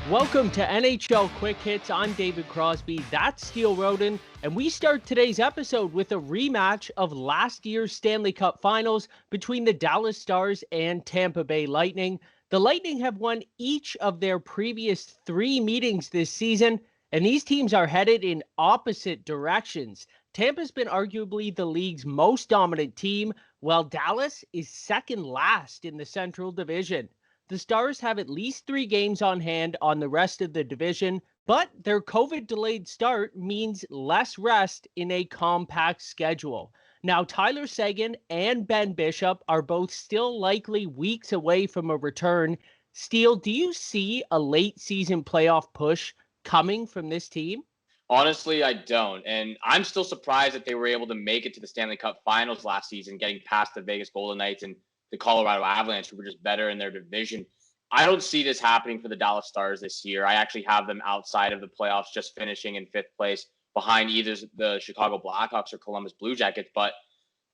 Welcome to NHL Quick Hits. I'm David Crosby. That's Steele Roden. And we start today's episode with a rematch of last year's Stanley Cup Finals between the Dallas Stars and Tampa Bay Lightning. The Lightning have won each of their previous 3 meetings this season, and these teams are headed in opposite directions. Tampa's been arguably the league's most dominant team, while Dallas is second last in the Central Division. The Stars have at least 3 games on hand on the rest of the division, but their COVID-delayed start means less rest in a compact schedule. Now, Tyler Seguin and Ben Bishop are both still likely weeks away from a return. Steele, do you see a late-season playoff push coming from this team? Honestly, I don't. And I'm still surprised that they were able to make it to the Stanley Cup Finals last season, getting past the Vegas Golden Knights and the Colorado Avalanche, who were just better in their division. I don't see this happening for the Dallas Stars this year. I actually have them outside of the playoffs, just finishing in 5th place behind either the Chicago Blackhawks or Columbus Blue Jackets. But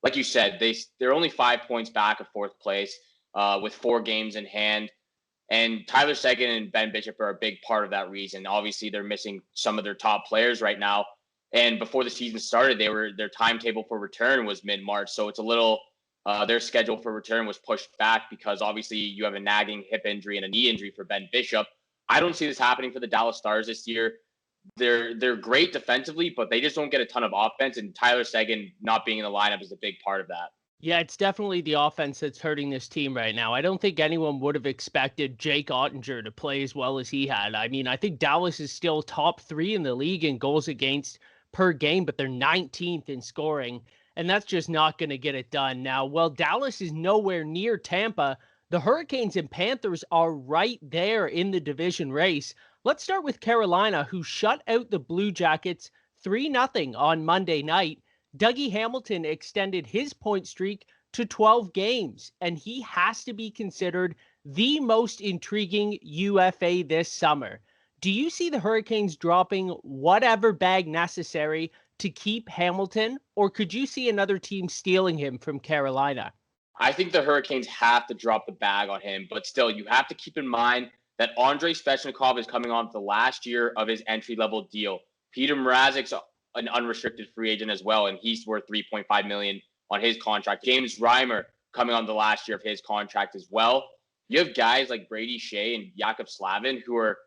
like you said, they're only 5 points back of 4th place with 4 games in hand. And Tyler Seguin and Ben Bishop are a big part of that reason. Obviously, they're missing some of their top players right now. And before the season started, their timetable for return was mid-March. So it's a little their schedule for return was pushed back because obviously you have a nagging hip injury and a knee injury for Ben Bishop. I don't see this happening for the Dallas Stars this year. They're great defensively, but they just don't get a ton of offense. And Tyler Seguin not being in the lineup is a big part of that. Yeah, it's definitely the offense that's hurting this team right now. I don't think anyone would have expected Jake Ottinger to play as well as he had. I mean, I think Dallas is still top 3 in the league in goals against per game, but they're 19th in scoring, and that's just not going to get it done. Now, while Dallas is nowhere near Tampa, the Hurricanes and Panthers are right there in the division race. Let's start with Carolina, who shut out the Blue Jackets 3-0 on Monday night. Dougie Hamilton extended his point streak to 12 games, and he has to be considered the most intriguing UFA this summer. Do you see the Hurricanes dropping whatever bag necessary to keep Hamilton, or could you see another team stealing him from Carolina? I think the Hurricanes have to drop the bag on him, but still, you have to keep in mind that Andrei Svechnikov is coming on the last year of his entry-level deal. Peter Mrazek's an unrestricted free agent as well, and he's worth $3.5 million on his contract. James Reimer coming on the last year of his contract as well. You have guys like Brady Shea and Jakub Slavin who are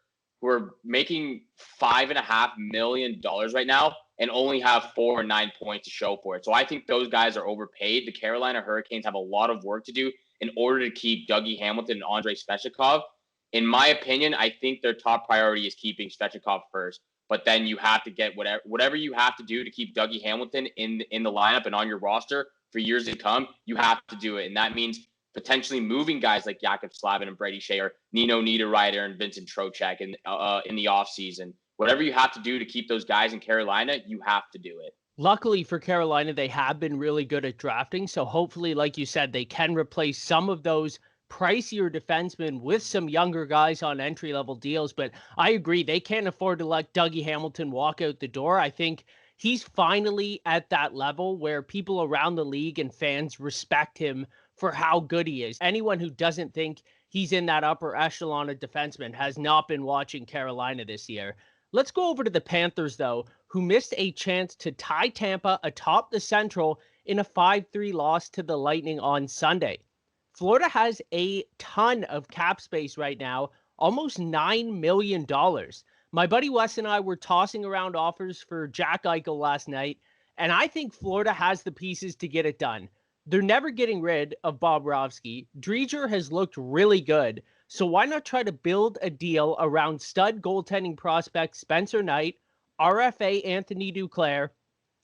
making $5.5 million right now and only have 4 or 9 points to show for it. So I think those guys are overpaid. The Carolina Hurricanes have a lot of work to do in order to keep Dougie Hamilton and Andrei Svechnikov. In my opinion, I think their top priority is keeping Svechnikov first. But then you have to get whatever you have to do to keep Dougie Hamilton in the lineup and on your roster for years to come. You have to do it, and that means potentially moving guys like Jakub Slavin and Brady Shea or Nino Niederreiter and Vincent Trocheck in the offseason. Whatever you have to do to keep those guys in Carolina, you have to do it. Luckily for Carolina, they have been really good at drafting. So hopefully, like you said, they can replace some of those pricier defensemen with some younger guys on entry-level deals. But I agree, they can't afford to let Dougie Hamilton walk out the door. I think he's finally at that level where people around the league and fans respect him for how good he is. Anyone who doesn't think he's in that upper echelon of defensemen has not been watching Carolina this year. Let's go over to the Panthers, though, who missed a chance to tie Tampa atop the Central in a 5-3 loss to the Lightning on Sunday. Florida has a ton of cap space right now, almost $9 million. My buddy Wes and I were tossing around offers for Jack Eichel last night, and I think Florida has the pieces to get it done. They're never getting rid of Bobrovsky. Dreger has looked really good, so why not try to build a deal around stud goaltending prospect Spencer Knight, RFA Anthony Duclair,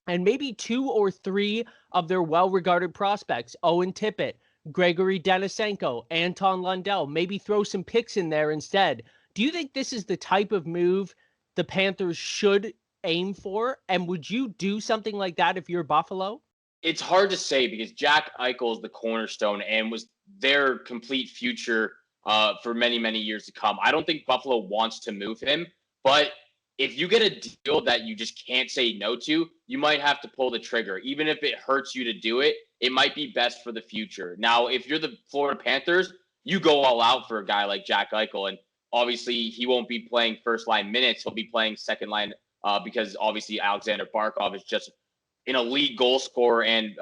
and maybe 2 or 3 of their well-regarded prospects, Owen Tippett, Gregory Denisenko, Anton Lundell, maybe throw some picks in there instead. Do you think this is the type of move the Panthers should aim for? And would you do something like that if you're Buffalo? It's hard to say because Jack Eichel is the cornerstone and was their complete future for many, many years to come. I don't think Buffalo wants to move him, but if you get a deal that you just can't say no to, you might have to pull the trigger. Even if it hurts you to do it, it might be best for the future. Now, if you're the Florida Panthers, you go all out for a guy like Jack Eichel. And obviously he won't be playing first line minutes. He'll be playing second line because obviously Alexander Barkov is just an elite goal scorer and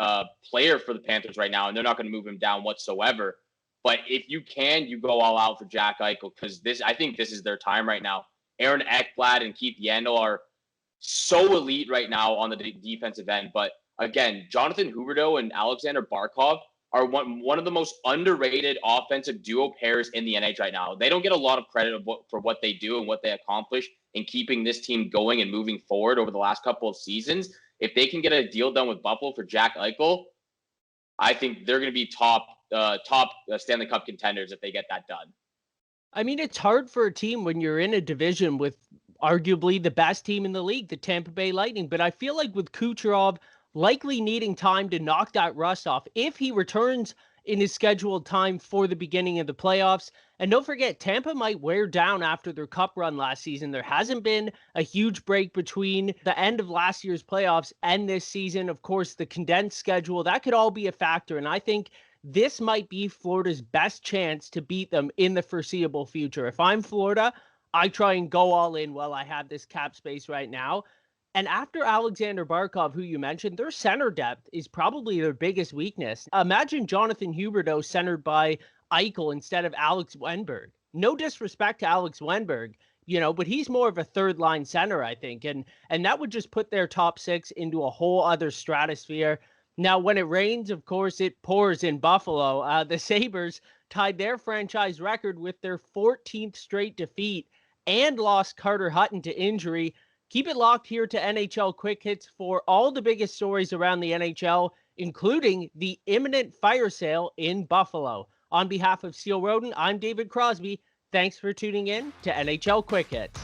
player for the Panthers right now, and they're not going to move him down whatsoever. But if you can, you go all out for Jack Eichel, because I think this is their time right now. Aaron Ekblad and Keith Yandel are so elite right now on the defensive end. But again, Jonathan Huberdeau and Alexander Barkov are one of the most underrated offensive duo pairs in the NHL right now. They don't get a lot of credit for what they do and what they accomplish in keeping this team going and moving forward over the last couple of seasons. If they can get a deal done with Buffalo for Jack Eichel, I think they're going to be top Stanley Cup contenders if they get that done. I mean, it's hard for a team when you're in a division with arguably the best team in the league, the Tampa Bay Lightning. But I feel like with Kucherov likely needing time to knock that rust off, if he returns in his scheduled time for the beginning of the playoffs. And don't forget, Tampa might wear down after their cup run last season. There hasn't been a huge break between the end of last year's playoffs and this season. Of course, the condensed schedule, that could all be a factor. And I think this might be Florida's best chance to beat them in the foreseeable future. If I'm Florida, I try and go all in while I have this cap space right now. And after Alexander Barkov, who you mentioned, their center depth is probably their biggest weakness. Imagine Jonathan Huberdeau centered by Eichel instead of Alex Wennberg. No disrespect to Alex Wennberg, but he's more of a third line center, I think. And that would just put their top six into a whole other stratosphere. Now, when it rains, of course, it pours in Buffalo. The Sabres tied their franchise record with their 14th straight defeat and lost Carter Hutton to injury. Keep it locked here to NHL Quick Hits for all the biggest stories around the NHL, including the imminent fire sale in Buffalo. On behalf of Steel Roden, I'm David Crosby. Thanks for tuning in to NHL Quick Hits.